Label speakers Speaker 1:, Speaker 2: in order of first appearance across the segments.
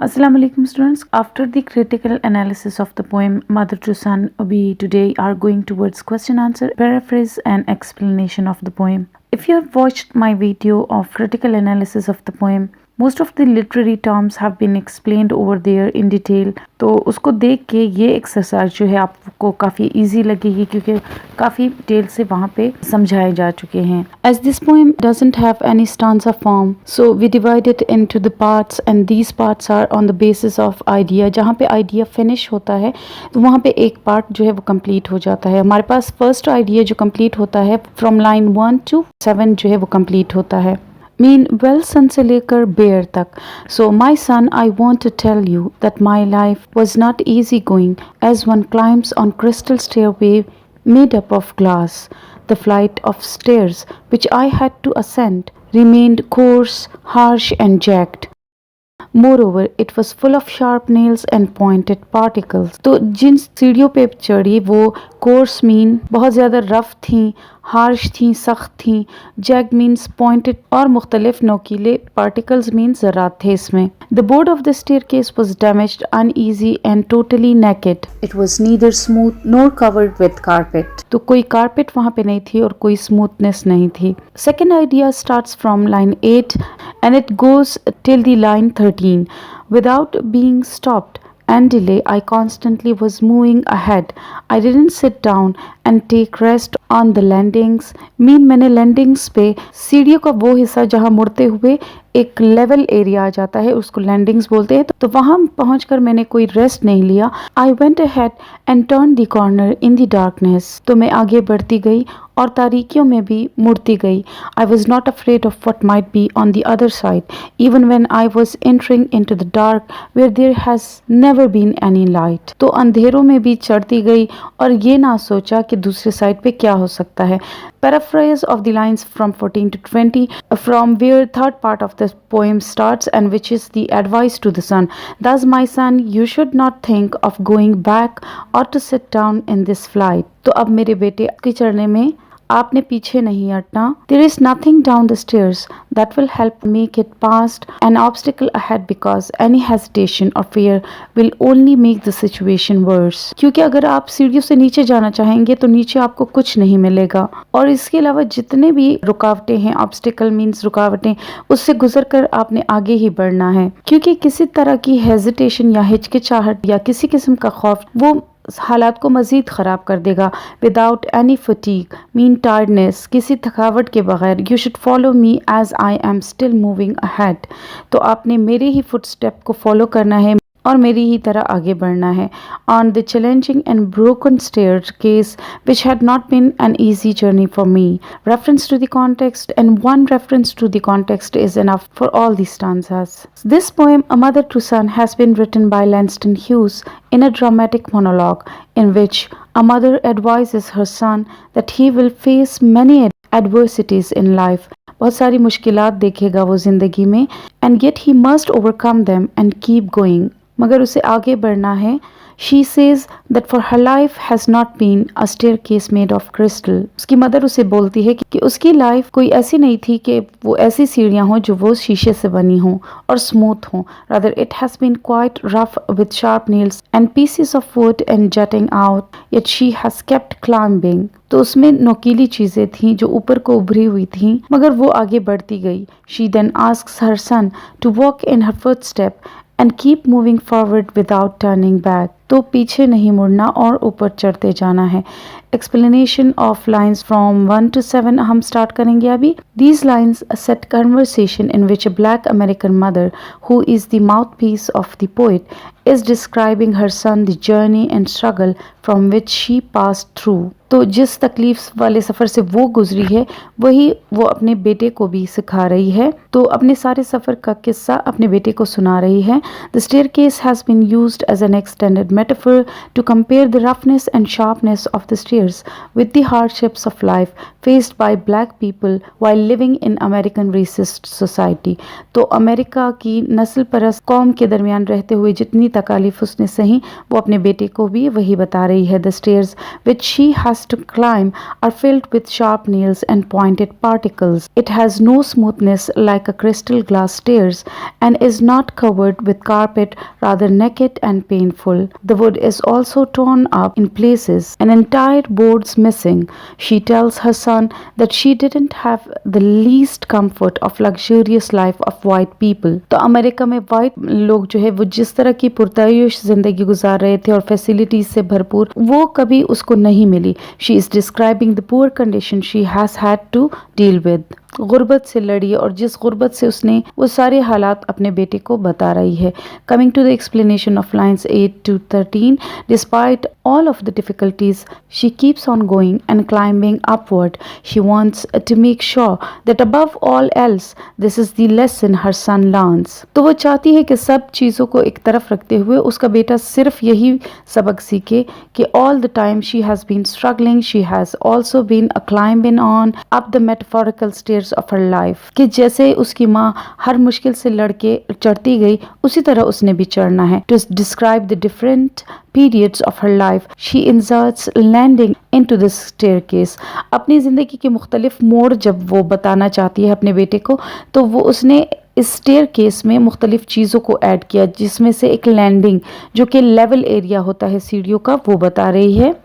Speaker 1: Assalamu alaikum students. After the critical analysis of the poem Mother to Son, we today are going towards question answer, paraphrase and explanation of the poem. If you have watched my video of critical analysis of the poem, most of the literary terms have been explained over there in detail. तो उसको देख के ये exercise जो है आपको काफ़ी easy लगेगी क्योंकि काफ़ी डिटेल से वहाँ पे समझाए जा चुके हैं. As this poem doesn't have any stanza form, so we divide it into the parts and these parts are on the basis of idea. जहाँ पे idea finish होता है तो वहाँ पे एक part जो है वो complete हो जाता है. हमारे पास first idea जो complete होता है from line 1 to 7 जो है वो complete होता है. मीन वेल सन से लेकर बेयर तक. So my son, I want to tell you that my life was not easy going as one climbs on crystal stairway made up of glass. The flight of stairs which I had to ascend remained coarse, harsh and jagged. Moreover, it was full of sharp nails and pointed particles. तो जिन सीढ़ियों पे चढ़ी वो course mean बहुत ज़्यादा rough थी, harsh थी, सख्त थी, जैग मीन्स पॉइंटेड और मुख्तलिफ नोकीले पार्टिकल्स मीन ज़रात थे इसमें. The board of the staircase was damaged, uneasy and totally naked. It was neither smooth nor covered with carpet. तो कोई कारपेट वहाँ पे नहीं थी और कोई स्मूथनेस नहीं थी. Second idea starts from line 8 and it goes till the line 13 without being stopped and delay. I constantly was moving ahead. I didn't sit down and take rest on the landings. Mean मैंने landings पे सीढ़ियों का वो हिस्सा जहाँ मुड़ते हुए एक लेवल एरिया आ जाता है उसको लैंडिंग्स बोलते हैं. तो वहाँ पहुँचकर मैंने कोई रेस्ट नहीं लिया. I went ahead and turn the corner in the darkness. तो मैं आगे बढ़ती गई और तारीकियों में भी मुड़ती गई. I was not afraid of what might be on the other side even when I was entering into the dark where there has never been any light. तो अंधेरों में भी चढ़ती गई और ये ना सोचा कि दूसरे साइड पे क्या हो सकता है. Paraphrase of the lines from 14 to 20 from where third part of the poem starts and which is the advice to the son. Thus my son, you should not think of going back or to sit down in this flight. तो अब मेरे बेटे के चढ़ने में आपने पीछे नहीं हटना. There is nothing down the stairs that will help make it past an obstacle ahead because any hesitation or fear will only make the situation worse. क्योंकि अगर आप सीढ़ियों से नीचे जाना चाहेंगे तो नीचे आपको कुछ नहीं मिलेगा और इसके अलावा जितने भी रुकावटें हैं, obstacle means रुकावटें, उससे गुजर कर आपने आगे ही बढ़ना है. क्योंकि किसी तरह की हेजिटेशन या हिचकिचाहट या किसी किस्म का खौफ वो हालात को मज़ीद ख़राब कर देगा. Without any fatigue mean tiredness, किसी थकावट के बगैर. You should follow me as I am still moving ahead. तो आपने मेरे ही फुटस्टेप को फॉलो करना है और मेरी ही तरह आगे बढ़ना है. On the challenging and broken staircase which had not been an easy journey for me. Reference to the context and one reference to the context is enough for all these stanzas. This poem, A Mother to Son, has been written by Langston Hughes in a dramatic monologue in which a mother advises her son that he will face many adversities in life. बहुत सारी मुश्किलात देखेगा वो ज़िंदगी में and yet he must overcome them and keep going. मगर उसे आगे बढ़ना है. She says that for her life has not been a staircase made of crystal. उसकी मदर उसे बोलती है कि उसकी लाइफ कोई ऐसी नहीं थी कि वो ऐसी सीढ़ियाँ हों जो वो शीशे से बनी हों और स्मूथ हों. Rather it has been quite rough with sharp nails and pieces of wood and jutting out. Yet she has kept climbing. तो उसमें नोकीली चीज़ें थीं जो ऊपर को उभरी हुई थीं मगर वो आगे बढ़ती गई. She then asks her son to walk in her footstep and keep moving forward without turning back. तो पीछे नहीं मुड़ना और ऊपर चढ़ते जाना है. Explanation of lines from 1 to 7 हम स्टार्ट करेंगे अभी. These lines set conversation in which a black American mother, who is the mouthpiece of the poet, is describing her son the journey and struggle from which she passed through. तो जिस तकलीफ वाले सफ़र से वो गुजरी है वही वो अपने बेटे को भी सिखा रही है. तो अपने सारे सफ़र का किस्सा अपने बेटे को सुना रही है. The staircase has been used as an extended metaphor to compare the roughness and sharpness of the stairs with the hardships of life faced by black people while living in American racist society. तो America की नस्ल परस्त कौम के दरमियान रहते हुए जितनी तकालीफ उसने सही वो अपने बेटे को भी वही बता रही है. The stairs which she has to climb are filled with sharp nails and pointed particles. It has no smoothness like a crystal glass stairs and is not covered with carpet, rather naked and painful. The wood is also torn up in places and entire boards missing. She tells her son that she didn't have the least comfort of luxurious life of white people. तो America में white लोग जो है वो जिस तरह की पुरतायुश जिंदगी गुजार रहे थे और फैसिलिटीज से भरपूर वो कभी उसको नहीं मिली. She is describing the poor condition she has had to deal with. गुर्बत से लड़ी और जिस गुर्बत से उसने वो सारे हालात अपने बेटे को बता रही है. Coming to the explanation of lines 8 to 13, despite all of the difficulties, she keeps on going and climbing upward. She wants to make sure that above all else, this is the lesson her son learns. तो वो चाहती है कि सब चीज़ों को एक तरफ रखते हुए उसका बेटा सिर्फ यही सबक सीखे कि all the time she has been struggling, she has also been climbing on up the metaphorical stairs of her life. कि जैसे उसकी माँ हर मुश्किल से लड़के चढ़ती गई उसी तरह उसने भी चढ़ना है. To describe the different periods of her life, she inserts landing into this staircase. अपनी ज़िंदगी के मुख्तलिफ मोड़ जब वो बताना चाहती है अपने बेटे को तो वो उसने इस स्टेयर केस में मुख्तलिफ चीज़ों को ऐड किया जिसमें से एक लैंडिंग जो कि लेवल एरिया होता है सीढ़ियों का वो बता रही है.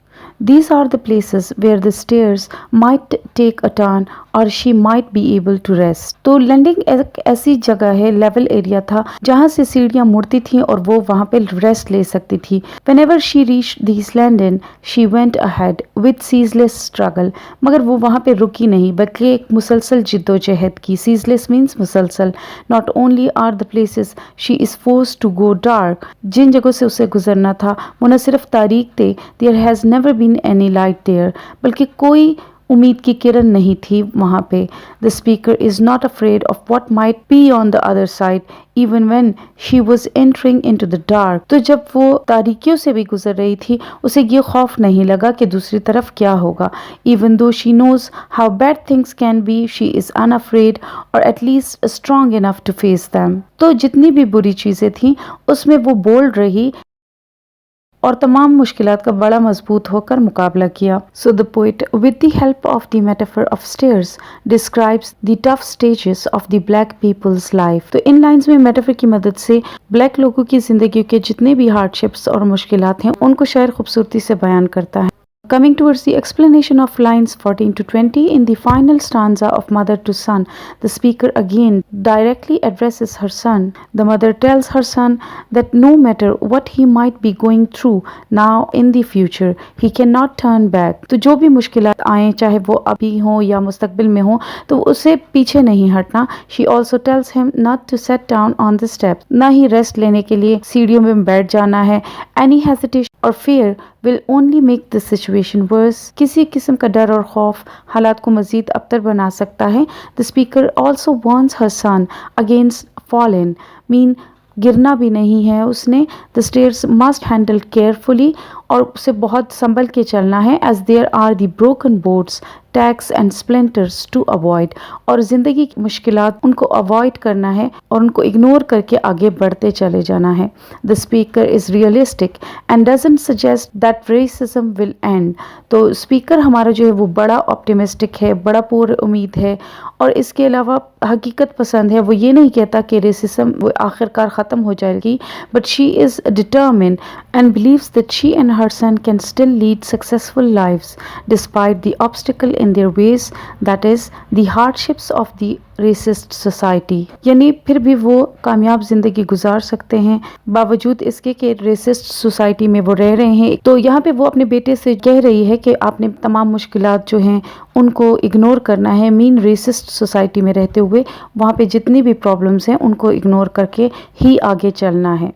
Speaker 1: These are the places where the stairs might take a turn or she might be able to rest. तो लैंडिंग एक ऐसी जगह है, लेवल एरिया था जहाँ से सीढ़ियाँ मुड़ती थीं और वो वहाँ पे रेस्ट ले सकती थी. Whenever she reached these landing, she went ahead with ceaseless struggle. मगर वो वहाँ पे रुकी नहीं बल्कि एक मुसलसल जिद्दोजहद की. Ceaseless means मुसलसल. Not only are the places she is forced to go dark, जिन जगहों से उसे गुजरना था वो न सिर्फ तारीक थे, there has never been any light there, बल्कि कोई उम्मीद की किरण नहीं थी वहाँ पे. The speaker is not afraid of what might be on the other side, even when she was entering into the dark. तो जब वो तारीकियों से भी गुजर रही थी उसे ये खौफ नहीं लगा कि दूसरी तरफ क्या होगा. Even though she knows how bad things can be, she is unafraid or at least strong enough to face them. तो जितनी भी बुरी चीज़ें थीं उसमें वो बोल्ड रही और तमाम मुश्किलात का बड़ा मजबूत होकर मुकाबला किया. So the poet, with the help of the metaphor of stairs, describes the tough stages of the black people's life. तो इन लाइंस में मेटाफर की मदद से ब्लैक लोगों की जिंदगी के जितने भी हार्डशिप्स और मुश्किलात हैं उनको शायर खूबसूरती से बयान करता है. Coming towards the explanation of lines 14 to 20 in the final stanza of Mother to Son, the speaker again directly addresses her son. The mother tells her son that no matter what he might be going through now in the future, he cannot turn back. तो जो भी मुश्किलात आएँ चाहे वो अभी हो या मुस्तकबिल में हो तो उसे पीछे नहीं हटना. She also tells him not to sit down on the steps. ना ही रेस्ट लेने के लिए सीढ़ियों में बैठ जाना है. Any hesitation or fear will only make the situation worse. किसी किस्म का डर और खौफ हालात को मज़ीद अबतर बना सकता है. The speaker also warns her son against falling, mean गिरना भी नहीं है उसने. The stairs must handle carefully और उसे बहुत संभल के चलना है. As there are the broken boards, tacks and splinters to avoid. और ज़िंदगी की मुश्किलात उनको अवॉइड करना है और उनको इग्नोर करके आगे बढ़ते चले जाना है. The speaker is realistic and doesn't suggest that racism will and. तो स्पीकर हमारा जो है वो बड़ा ऑप्टिमिस्टिक है, बड़ा पूर उम्मीद है और इसके अलावा हकीकत पसंद है. वो ये नहीं कहता कि रेसिज्म वो आखिरकार ख़त्म हो जाएगी, but she is determined and believes that she and her son can still lead successful lives despite the obstacle in their ways, that is the hardships of the racist society. यानी फिर भी वो कामयाब जिंदगी गुजार सकते हैं बावजूद इसके कि रेसिस्ट सोसाइटी में वो रह रहे हैं. तो यहाँ पे वो अपने बेटे से कह रही है कि आपने तमाम मुश्किलात जो हैं उनको इग्नोर करना है. मीन रेसिस्ट सोसाइटी में रहते हुए वहाँ पे जितनी भी प्रॉब्लम्स हैं उनको इग्नोर करके ही आगे चलना है.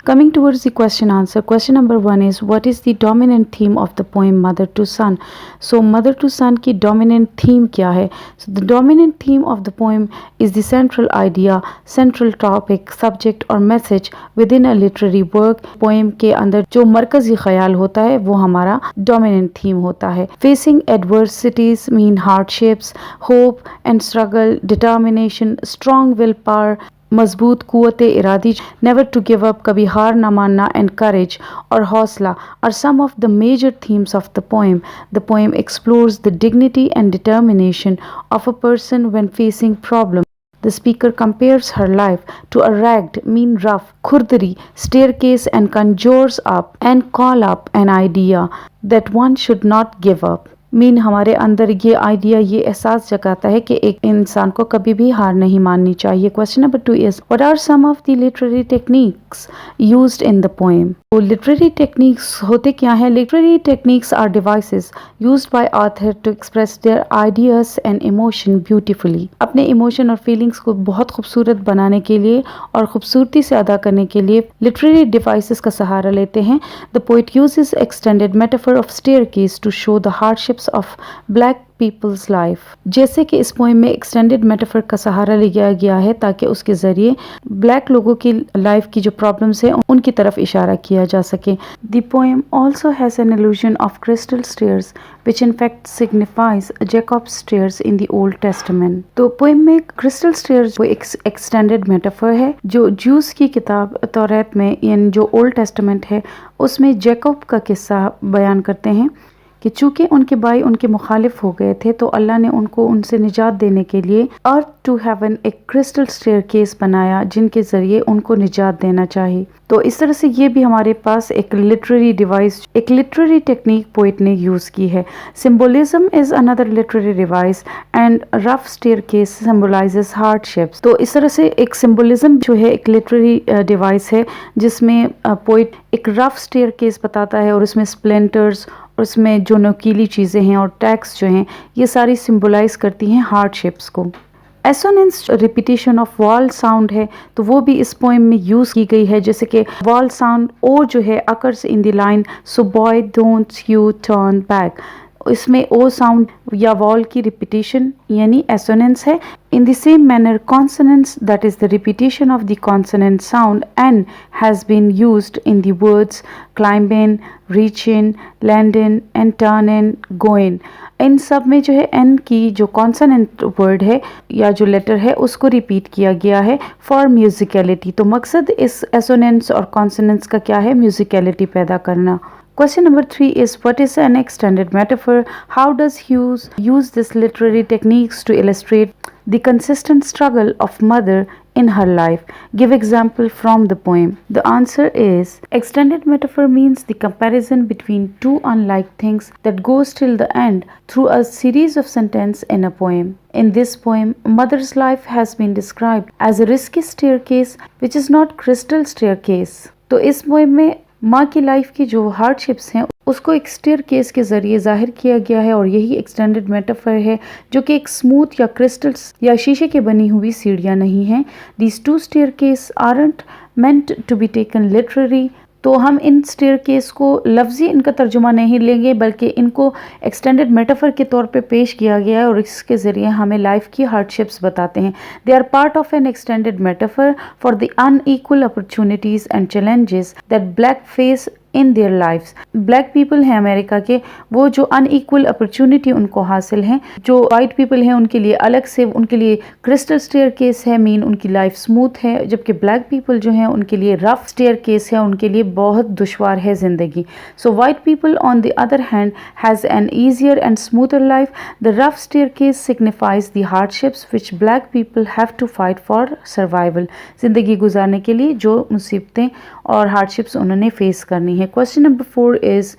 Speaker 1: Coming towards the question answer, question number 1 is what is the dominant theme of the poem Mother to Son? So mother to son की dominant theme क्या है? So the dominant theme of the poem is the central idea, central topic, subject or message within a literary work. Poem के अंदर जो मरकजी ख्याल होता है वो हमारा dominant theme होता है. Facing adversities mean hardships, hope and struggle, determination, strong willpower, मजबूत कुव्वत इरादी, नेवर टू गिव अप, कभी हार ना मानना, एंड करेज और हौसला are some of the major themes of the poem. The poem explores the dignity and determination of a person when facing problem. The speaker compares her life to a ragged, mean rough, khurdari staircase and conjures up and call up an idea that one should not give up. Mean हमारे अंदर ये idea, ये एहसास जगाता है कि एक इंसान को कभी भी हार नहीं माननी चाहिए. Question number 2 is what are some of the literary techniques used in the poem? तो लिटरेरी टेक्निक्स होते क्या हैं? Literary techniques are devices used by author to express their ideas and emotion beautifully. अपने इमोशन और feelings को बहुत खूबसूरत बनाने के लिए और खूबसूरती से अदा करने के लिए लिटरेरी डिवाइसेस का सहारा लेते हैं. The poet uses extended metaphor of staircase to show the hardships of black peoples life. जैसे कि इस पोएम में एक्सटेंडेड मेटाफर का सहारा लिया गया है ताकि उसके जरिए ब्लैक लोगों की लाइफ की जो प्रॉब्लम्स हैं उनकी तरफ इशारा किया जा सके. The poem also has an allusion of crystal stairs which in fact signifies Jacob's stairs in the Old Testament. तो पोएम में क्रिस्टल स्टेयर्स वो एक एक्सटेंडेड मेटाफर है जो ज्यूस की किताब तौरात में यानी जो ओल्ड टेस्टामेंट है उसमें जैकब का किस्सा बयान करते हैं कि चूंकि उनके भाई उनके मुखालिफ हो गए थे तो अल्लाह ने उनको उनसे निजात देने के लिए अर्थ टू हेवन एक क्रिस्टल स्टेयरकेस बनाया जिनके ज़रिए उनको निजात देना चाहिए. तो इस तरह से ये भी हमारे पास एक लिटरेरी डिवाइस, एक लिटरेरी टेक्निक पोइट ने यूज़ की है. Symbolism is another literary device and rough staircase symbolises hardships. तो इस तरह से एक सिम्बोलिज्म जो है एक लिटरेरी डिवाइस है जिसमें पोइट एक रफ स्टेयरकेस बताता है और उसमें स्प्लिंटर्स और उसमें जो नुकीली चीज़ें हैं और टैक्स जो हैं ये सारी सिम्बोलाइज करती हैं हार्डशिप्स को. Assonance repetition of wall sound है तो वो भी इस पोएम में यूज़ की गई है. जैसे कि वॉल साउंड ओ जो है occurs in the line so boy don't you turn back. इसमें ओ साउंड या वॉल की रिपीटेशन यानी एसोनेंस है. In the same manner consonance that is the repetition of the consonant sound N has been used in the words climb in, reach in, land in and turn in, go in. इन सब में जो है N की जो consonant word है या जो लेटर है उसको रिपीट किया गया है फॉर म्यूजिकलिटी. तो मकसद इस एसोनेंस और कॉन्सोनेंट्स का क्या है? म्यूजिकलिटी पैदा करना. Question number 3 is what is an extended metaphor? How does Hughes use this literary techniques to illustrate the consistent struggle of mother in her life? Give example from the poem. The answer is extended metaphor means the comparison between two unlike things that goes till the end through a series of sentences in a poem. In this poem, mother's life has been described as a risky staircase which is not crystal staircase. तो इस poem में माँ की life की जो hardships हैं उसको एक स्टेयरकेस के ज़रिए जाहिर किया गया है और यही एक्सटेंडेड मेटाफर है जो कि एक स्मूथ या क्रिस्टल्स या शीशे के बनी हुई सीढ़ियाँ नहीं हैं. These two staircase aren't meant to be taken literary. तो हम इन स्टेयरकेस को लफ्ज़ी इनका तर्जुमा नहीं लेंगे बल्कि इनको एक्सटेंडेड मेटाफर के तौर पे पेश किया गया है और इसके ज़रिए हमें लाइफ की हार्डशिप्स बताते हैं. They are part of an extended metaphor for the unequal opportunities and challenges that black face in their lifes. Black people हैं अमेरिका के, वो जो अनइक्वल अपॉर्चुनिटी उनको हासिल हैं. जो वाइट पीपल हैं उनके लिए अलग से उनके लिए क्रिस्टल स्टेयरकेस है, मीन उनकी लाइफ स्मूथ है, जबकि ब्लैक पीपल जो हैं उनके लिए रफ स्टेयरकेस है, उनके लिए बहुत दुश्वार है ज़िंदगी. So white people on the other hand has an easier and smoother life. The rough staircase signifies the hardships which black people have to fight for survival. ज़िंदगी गुजारने के लिए जो मुसीबतें और हार्डशिप्स उन्होंने फेस करनी है. Question number 4 is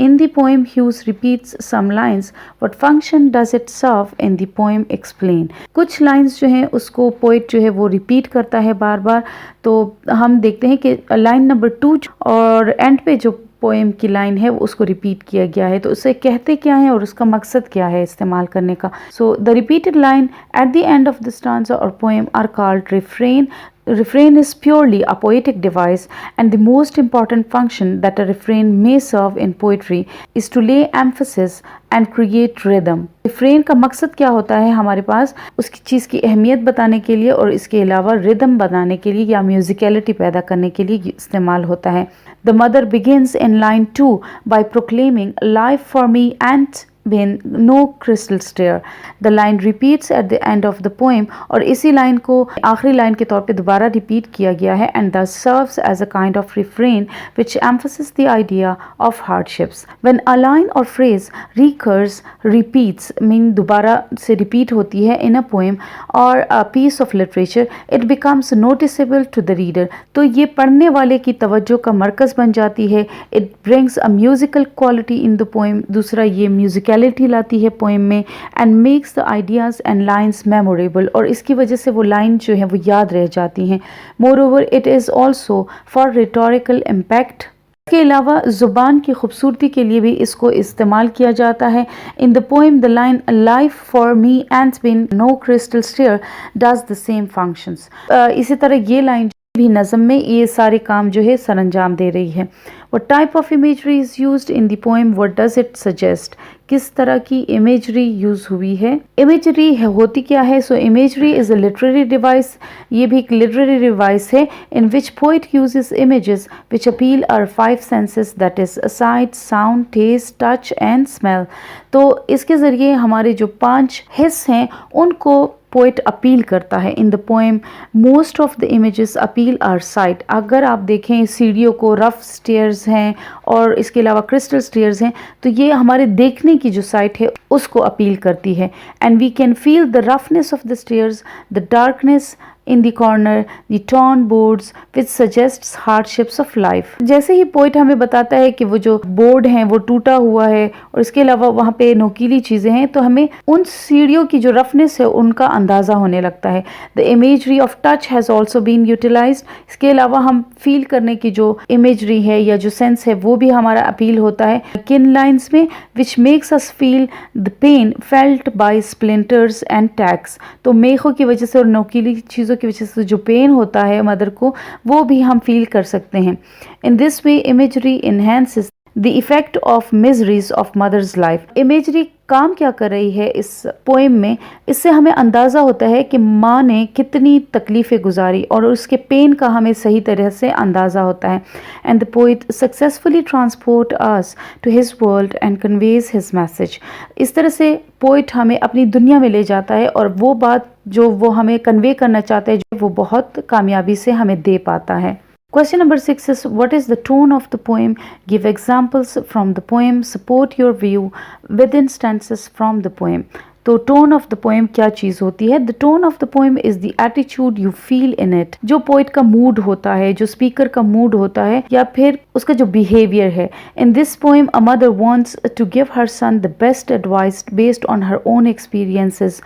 Speaker 1: in the poem Hughes repeats some lines. What function does it serve in the poem? Explain. कुछ लाइंस जो हैं उसको पोइट जो है वो रिपीट करता है बार बार. तो हम देखते हैं कि लाइन नंबर 2 और एंड पे जो पोएम की लाइन है उसको रिपीट किया गया है. तो उसे कहते क्या है और उसका मकसद क्या है इस्तेमाल करने का. So the repeated line at the end of the stanza और poem are called refrain. refrain is purely a poetic device, and the most important function that a refrain may serve in poetry is to lay emphasis and create rhythm. refrain का मकसद क्या होता है हमारे पास उसकी चीज़ की अहमियत बताने के लिए और इसके अलावा रिदम बनाने के लिए या म्यूजिकलिटी पैदा करने के लिए इस्तेमाल होता है. The mother begins in line 2 by proclaiming life for me and been no crystal stair. The line repeats at the end of the poem और इसी लाइन को आखिरी लाइन के तौर पे दोबारा रिपीट किया गया है and thus serves as a kind of refrain which emphasizes the idea of hardships. When a line or phrase recurs, repeats mean दोबारा से repeat होती है in a poem or a piece of literature, it becomes noticeable to the reader. तो ये पढ़ने वाले की तवज्जो का मरकज़ बन जाती है. It brings a musical quality in the poem. दूसरा ये म्यूजिकलिटी लाती है पोएम में and makes the ideas and lines memorable और इसकी वजह से वो लाइन जो है वो याद रह जाती हैं. More over it is also for rhetorical impact. इसके अलावा ज़ुबान की खूबसूरती के लिए भी इसको इस्तेमाल किया जाता है. In the poem the line life for me and been no crystal stair does the same functions. इसी तरह ये लाइन भी नज़म में ये सारे काम जो है सरअंजाम दे रही है. What type of imagery is used in the poem? What does it suggest? किस तरह की इमेजरी यूज़ हुई है. इमेजरी होती क्या है? सो imagery is a literary device. ये भी एक लिटरेरी डिवाइस है in which poet uses images which appeal our 5 senses that is sight, sound, taste, touch and smell. तो इसके ज़रिए हमारे जो 5 हिस्स हैं उनको पोइट अपील करता है. In the poem most of the images appeal or site. अगर आप देखें सीढ़ियों को, रफ स्टेयर्स हैं और इसके अलावा क्रिस्टल स्टेयर्स हैं, तो ये हमारे देखने की जो साइट है उसको अपील करती है. And we can feel the roughness of the stairs, the darkness in the corner, the torn boards which suggests hardships of life. जैसे ही पोइट हमें बताता है कि वो जो बोर्ड हैं वो टूटा हुआ है और इसके अलावा वहाँ पे नोकीली चीज़ें हैं, तो हमें उन सीढ़ियों की जो रफनेस है उनका अंदाज़ा होने लगता है. The imagery of touch has also been utilized. इसके अलावा हम फील करने की जो इमेजरी है या जो सेंस है वो भी हमारा अपील होता है किन लाइन्स में, which makes us feel the pain felt by splinters and tacks. तो मेखों की वजह से और नोकीली चीज़ों की वजह से जो पेन होता है मदर को वो भी हम फील कर सकते हैं. In this way imagery enhances the effect of miseries of mother's life. Imagery काम क्या कर रही है इस पोएम में, इससे हमें अंदाज़ा होता है कि माँ ने कितनी तकलीफ़ें गुजारी और उसके पेन का हमें सही तरह से अंदाज़ा होता है. And the poet successfully transport us to his world and conveys his message. इस तरह से पोइट हमें अपनी दुनिया में ले जाता है और वो बात जो वो हमें कन्वे करना चाहता है जो वो बहुत कामयाबी से हमें दे पाता है. Question number 6 is what is the tone of the poem? Give examples from the poem. Support your view with instances from the poem. तो टोन ऑफ द पोएम क्या चीज़ होती है? The tone of the poem is the attitude you feel in it. जो poet का mood होता है, जो speaker का मूड होता है या फिर उसका जो बिहेवियर है. In this poem a mother wants to give her son the best advice based on her own experiences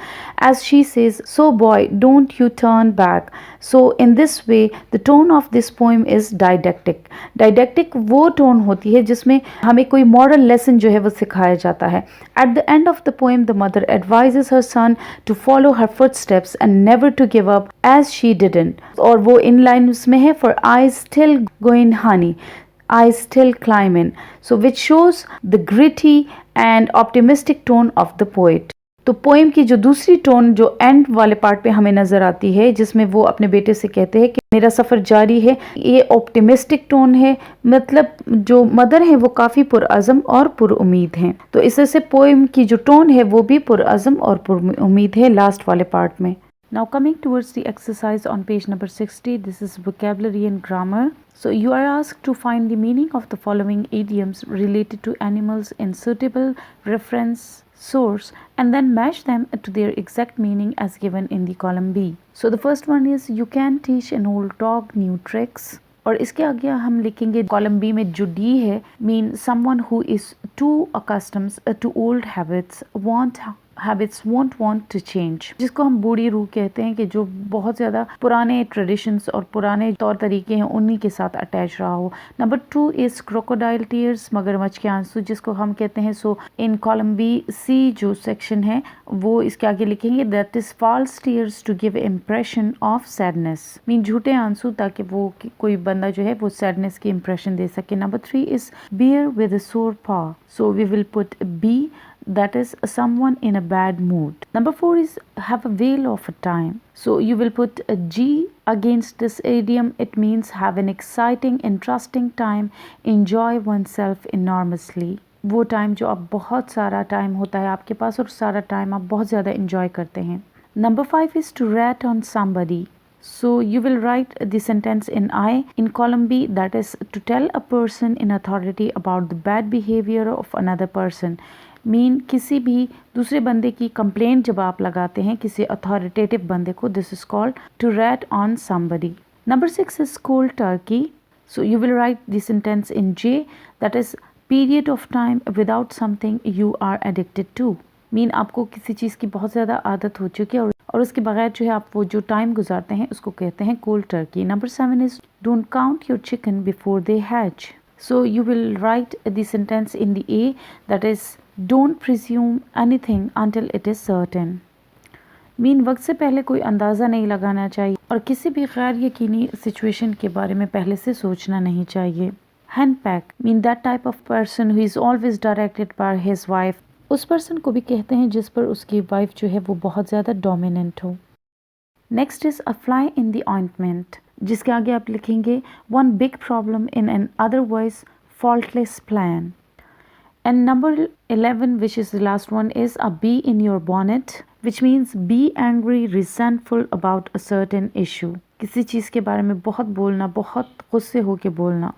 Speaker 1: as she says so boy don't you turn back. So in this way the tone of this poem is didactic. Didactic वो tone होती है जिसमें हमें कोई moral lesson जो है वो सिखाया जाता है. Eight the end of the poem the mother advises her son to follow her footsteps and never to give up as she didn't. और वो इन लाइन्स में है for I still go in honey, I still climb in. So which shows the gritty and optimistic tone of the poet. तो poem की जो दूसरी tone जो and वाले पार्ट पे हमें नज़र आती है जिसमें वो अपने बेटे से कहते हैं कि मेरा सफ़र जारी है, ये ऑप्टिमिस्टिक टोन है. मतलब जो मदर हैं वो काफ़ी पुरअज़म और पुरउम्मीद हैं. तो इस तरह से पोएम की जो टोन है वो भी पुरअज़म और पुरउम्मीद है लास्ट वाले पार्ट में. Now coming towards the exercise on page number 60, this is vocabulary and grammar. So you are asked to find the meaning of the following idioms related to animals in suitable reference source and then match them to their exact meaning as given in the column B. So the first one is you can teach an old dog new tricks. और इसके आगे हम लिखेंगे column B में जो डी है mean someone who is too accustomed to old habits want habits won't want to change, जिसको हम बूढ़ी रूह कहते हैं, कि जो बहुत ज़्यादा पुराने ट्रेडिशंस और पुराने तौर तरीके हैं उन्हीं के साथ अटैच रहा हो। नंबर 2 इज़ क्रोकोडाइल टीयर्स, मगरमच्छ के आंसू, जिसको हम कहते हैं। सो इन कॉलम बी सी जो सेक्शन है वो इसके आगे लिखेंगे that is false tears to give impression of sadness, mean झूठे आंसू ताकि वो कोई बंदा जो है वो सैडनेस की इम्प्रेशन दे सके। Number 3 is bear with a सोर पा, so we will put B, that is someone in a bad mood. Number 4 is have a whale of a time, so you will put a G against this idiom. It means have an exciting, interesting time, enjoy oneself enormously. वो time जो आप बहुत सारा time होता है आपके पास और सारा टाइम आप बहुत ज़्यादा enjoy करते हैं। Number 5 is to rat on somebody. So you will write the sentence in I in column B, that is to tell a person in authority about the bad behavior of another person. Mean किसी भी दूसरे बंदे की complaint जब आप लगाते हैं किसी अथॉरिटेटिव बंदे को, this is called to rat on somebody. Number 6 is cold turkey, so you will write the sentence in J, that is period of time without something you are addicted to, mean आपको किसी चीज़ की बहुत ज़्यादा आदत हो चुकी है और उसके बगैर जो है आप वो जो टाइम गुजारते हैं उसको कहते हैं cold Turkey. Number 7 is don't count your chicken before they hatch, so you will write the sentence in the A, that is don't presume anything until it is certain, mean वक्त से पहले कोई अंदाज़ा नहीं लगाना चाहिए और किसी भी गैर यकीनी सिचुएशन के बारे में पहले से सोचना नहीं चाहिए। Hand pack mean that type of person who is always directed by his wife, उस पर्सन को भी कहते हैं जिस पर उसकी वाइफ जो है वो बहुत ज़्यादा डोमिनेंट हो। Next is a fly in the ointment, जिसके आगे आप लिखेंगे one big problem in an otherwise faultless plan. And number 11 which is the last one is a be in your bonnet, which means be angry resentful about a certain issue, किसी चीज़ के बारे में बहुत बोलना, बहुत गुस्से होकर बोलना।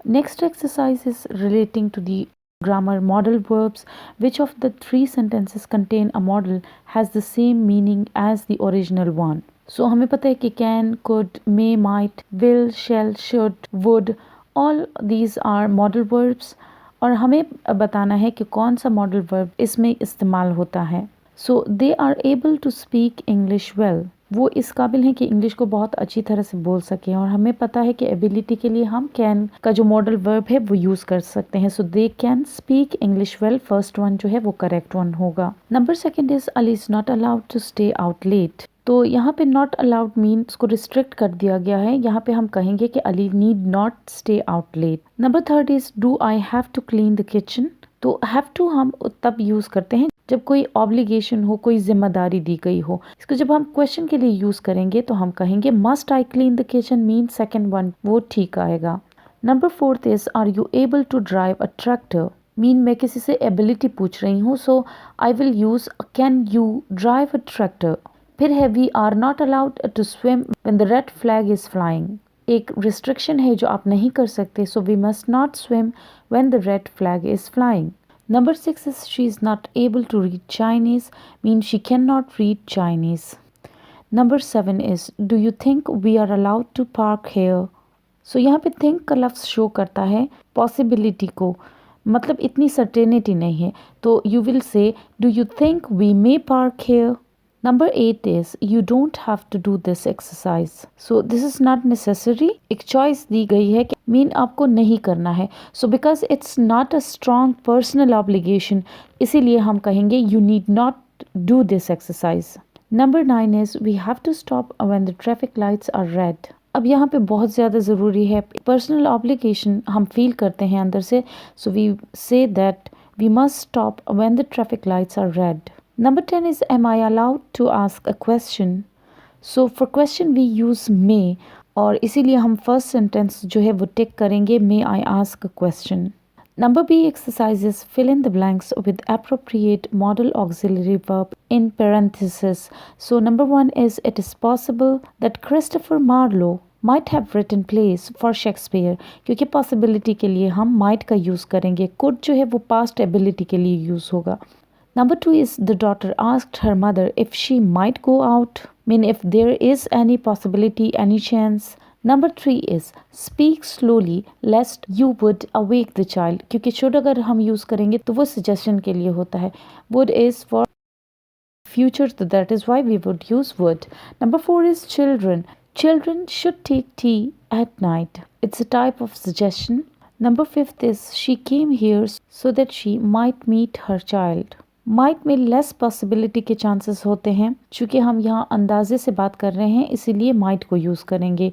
Speaker 1: Next exercise is relating to the grammar modal verbs. Which of the 3 sentences contain a modal has the same meaning as the original one? So हमें पता है कि can, could, may, might, will, shall, should, would, all these are modal verbs और हमें बताना है कि कौन सा modal verb इसमें इस्तेमाल होता है। So they are able to speak English well. वो इस काबिल हैं कि इंग्लिश को बहुत अच्छी तरह से बोल सकें और हमें पता है कि एबिलिटी के लिए हम कैन का जो मॉडल वर्ब है वो यूज़ कर सकते हैं। So they can speak English well, first one जो है वो करेक्ट वन होगा। Number 2 is Ali is not allowed to stay out late, तो यहाँ पे नॉट अलाउड मीन उसको रिस्ट्रिक्ट कर दिया गया है, यहाँ पे हम कहेंगे कि Ali need not stay out late. Number 3 is do I have to clean the kitchen, तो हैव टू हम तब यूज़ करते हैं जब कोई ऑब्लिगेशन हो, कोई जिम्मेदारी दी गई हो। इसको जब हम क्वेश्चन के लिए यूज़ करेंगे तो हम कहेंगे must I clean the kitchen, mean second one वो ठीक आएगा। Number 4 is are you able to drive a tractor, mean मैं किसी से एबिलिटी पूछ रही हूँ, so I will use can you drive a tractor. फिर है we are not allowed to swim when the red flag is flying, एक restriction है जो आप नहीं कर सकते, so we must not swim when the red flag is flying. Number 6 is she is not able to read Chinese, means she cannot read Chinese. Number 7 is do you think we are allowed to park here? So यहाँ पे think का लफ्ज़ show करता है possibility को, मतलब इतनी certainty नहीं है, तो you will say do you think we may park here? Number 8 is you don't have to do this exercise. So this is not necessary. एक choice दी गई है कि मीन आपको नहीं करना है. So because it's not a strong personal obligation, इसीलिए हम कहेंगे you need not do this exercise. Number 9 is we have to stop when the traffic lights are red. अब यहाँ पे बहुत ज़्यादा ज़रूरी है, पर्सनल ऑब्लिगेशन हम फील करते हैं अंदर से, so we say that we must stop when the traffic lights are red. Number 10 is am I allowed to ask a question? So for question we use may, और इसीलिए हम first sentence जो है वो टिक करेंगे may I ask a question. Number B exercises fill in the blanks with appropriate modal auxiliary verb in parentheses. So number 1 is it is possible that Christopher Marlowe might have written plays for Shakespeare, क्योंकि possibility के लिए हम might का use करेंगे, could जो है वो past ability के लिए यूज़ होगा. Number 2 is the daughter asked her mother if she might go out, mean if there is any possibility, any chance Number 3 is speak slowly lest you would awake the child, क्योंकि should अगर हम use करेंगे तो वो suggestion के लिए होता है. Would is for future, so that is why we would use would. Number 4 is children. Children should take tea at night. It's a type of suggestion. Number 5 is she came here so that she might meet her child. Might में less possibility के chances होते हैं. चूंकि हम यहाँ अंदाजे से बात कर रहे हैं इसीलिए माइट को यूज करेंगे.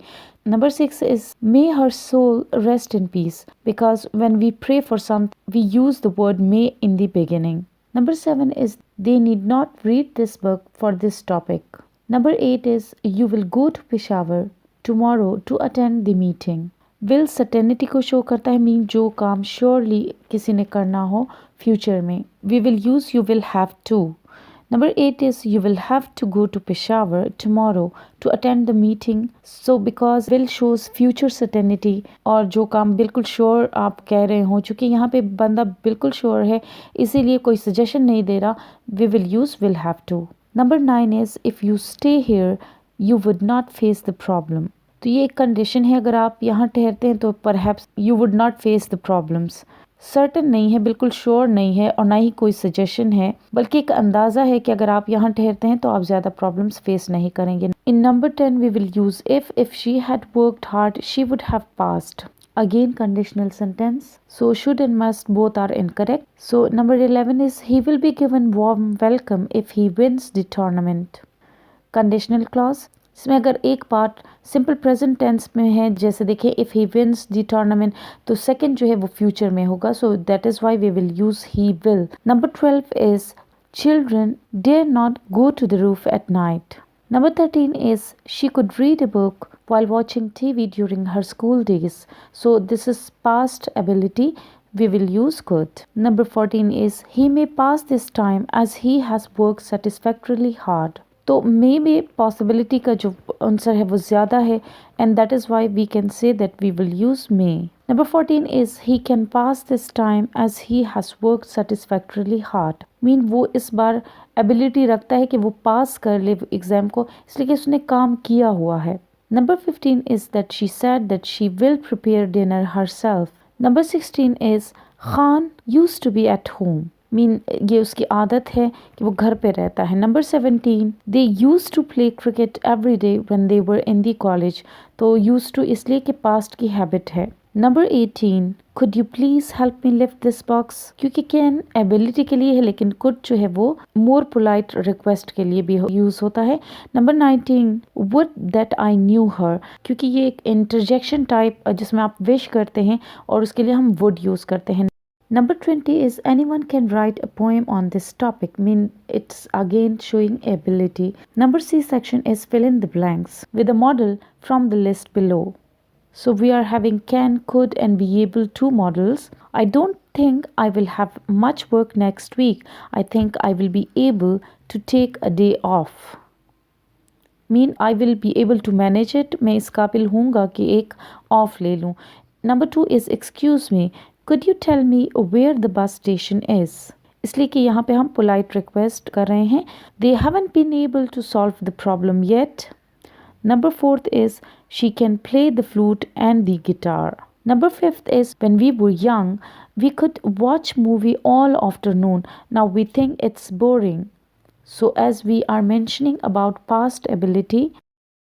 Speaker 1: Number 6 is may her soul rest in peace, because when we pray for something we use the word may in the beginning. Number 7 is they need not read this book for this topic. Number 8 is you will go to Peshawar tomorrow to attend the meeting. Will certainty को show करता है, mean जो काम surely किसी ने करना हो future में. We will use you will have to. Number 8 is you will have to go to Peshawar tomorrow to attend the meeting. So because will shows future certainty और जो काम बिल्कुल श्योर आप कह रहे हो, चूँकि यहाँ पे बंदा बिल्कुल श्योर है इसीलिए कोई सजेशन नहीं दे रहा, we will use will have to. Number 9 is if you stay here you would not face the problem. तो ये एक कंडीशन है, अगर आप यहाँ ठहरते हैं तो perhaps you would not face the problems. Certain नहीं है, बिल्कुल श्योर नहीं है और ना ही कोई सजेशन है, बल्कि एक अंदाज़ा है कि अगर आप यहाँ ठहरते हैं तो आप ज़्यादा प्रॉब्लम्स फेस नहीं करेंगे. In number 10 we will use if she had worked hard she would have passed. Again conditional sentence. So should and must both are incorrect. So number 11 is he will be given warm welcome if he wins the tournament. Conditional clause. इसमें अगर एक part simple present tense में है, जैसे देखिए if he wins the tournament, तो second जो है वो फ्यूचर में होगा. So that is why we will use he will. Number 12 is children dare not go to the roof at night. Number 13 is she could read a book while watching TV during her school days. So this is past ability. We will use could. Number 14 is he may pass this time as he has worked satisfactorily hard. तो मे में possibility का जो answer है वो ज़्यादा है and that is why we can say that we will use may. Number 14 is he can pass this time as he has work satisfactorily hard. Mean वो इस बार एबिलिटी रखता है कि वो पास कर ले एग्ज़ाम को, इसलिए कि उसने काम किया हुआ है. Number 15 is that she said that she will prepare dinner herself. Number 16 is Khan used to be at home. Mean ये उसकी आदत है कि वो घर पे रहता है. Number 17 they use to play cricket every day when they were in the college. तो यूज टू इसलिए कि पास्ट की हैबिट है. Number 18 could you please help me lift this box, क्योंकि कैन एबिलिटी के लिए है लेकिन कुड जो है वो मोर पोलाइट रिक्वेस्ट के लिए भी यूज होता है. Number 19 would that I knew her, क्योंकि ये एक इंटरजेक्शन टाइप जिसमें आप विश करते हैं और उसके लिए हम वुड यूज करते हैं. Number 20 is anyone can write a poem on this topic, mean it's again showing ability. Number C section is fill in the blanks with a model from the list below. So we are having can, could and be able to models. I don't think I will have much work next week. I think I will be able to take a day off. Mean I will be able to manage it. मैं इस काबिल हूँगा कि एक of ले लूँ. Number 2 is excuse me. Could you tell me where the bus station is? इसलिए कि यहाँ पे हम पोलाइट रिक्वेस्ट कर रहे हैं. They haven't been able to solve the problem yet. Number 4 is she can play the flute and the guitar. Number 5 is when we were young, we could watch movie all afternoon. Now we think it's boring. So as we are mentioning about past ability,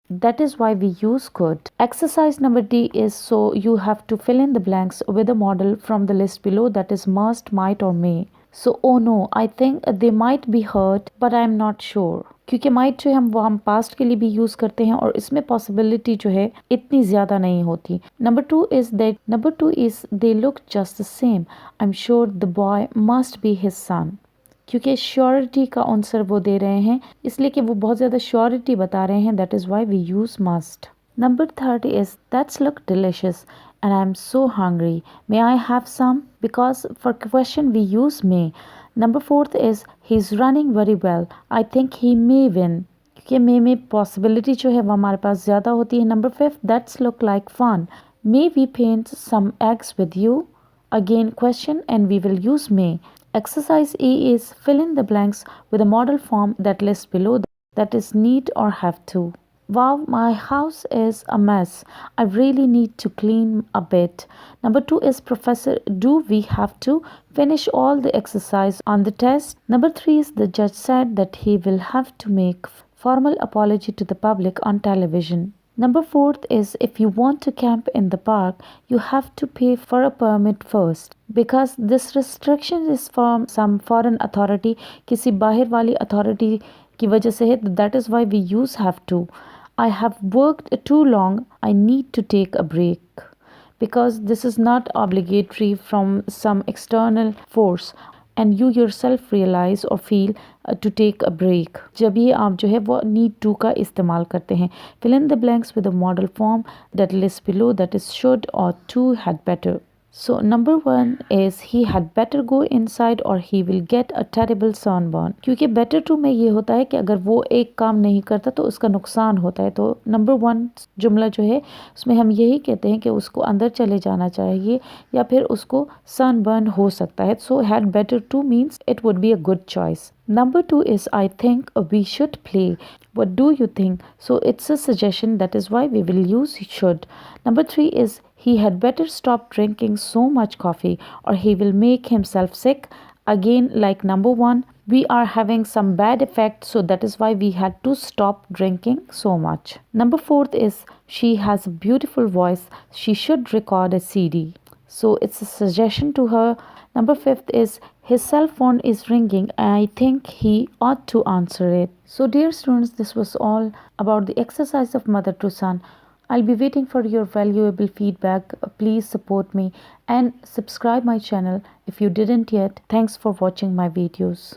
Speaker 1: that is why we use could. Exercise number D is so you have to fill in the blanks with a model from the list below, that is must, might or may. So oh no, I think they might be hurt but I am not sure. क्योंकि might जो है हम past के लिए भी use करते हैं और इसमें possibility जो है इतनी ज़्यादा नहीं होती. Number 2 is they look just the same. I'm sure the boy must be his son. क्योंकि श्योरिटी का आंसर वो दे रहे हैं इसलिए कि वो बहुत ज़्यादा श्योरिटी बता रहे हैं, that is why we use must. Number 30 is that's look delicious and I am so hungry, may I have some, because for question we use may. Number 4 is he is running very well, I think he may win, क्योंकि may में possibility जो है वो हमारे पास ज़्यादा होती है. Number 5 that's look like fun, may we paint some eggs with you, again question and we will use may. Exercise E is fill in the blanks with a model form that lists below, that is need or have to. Wow, my house is a mess. I really need to clean a bit. Number two is Professor, do we have to finish all the exercise on the test? Number three is the judge said that he will have to make formal apology to the public on television. Number fourth is if you want to camp in the park, you have to pay for a permit first. Because this restriction is from some foreign authority, किसी बाहर वाली authority की वजह से है, that is why we use have to. I have worked too long, I need to take a break. Because this is not obligatory from some external force and you yourself realize or feel to take a break. जब ये आप जो है वो need to का इस्तेमाल करते हैं. Fill in the blanks with a model form that lists below, that is should or to had better. So number one is he had better go inside or he will get a terrible sunburn. क्योंकि better to में ये होता है कि अगर वो एक काम नहीं करता तो उसका नुकसान होता है. तो नंबर वन जुमला जो है उसमें हम यही कहते हैं कि उसको अंदर चले जाना चाहिए या फिर उसको sunburn हो सकता है. So had better to means it would be a good choice. Number two is I think we should play. What do you think? So it's a suggestion, that is why we will use should. Number three is he had better stop drinking so much coffee or he will make himself sick. Again, like number one, we are having some bad effect, so that is why we had to stop drinking so much. Number fourth is she has a beautiful voice. She should record a CD. So it's a suggestion to her. Number fifth is his cell phone is ringing and I think he ought to answer it. So dear students, this was all about the exercise of mother to son. I'll be waiting for your valuable feedback. Please support me and subscribe my channel if you didn't yet. Thanks for watching my videos.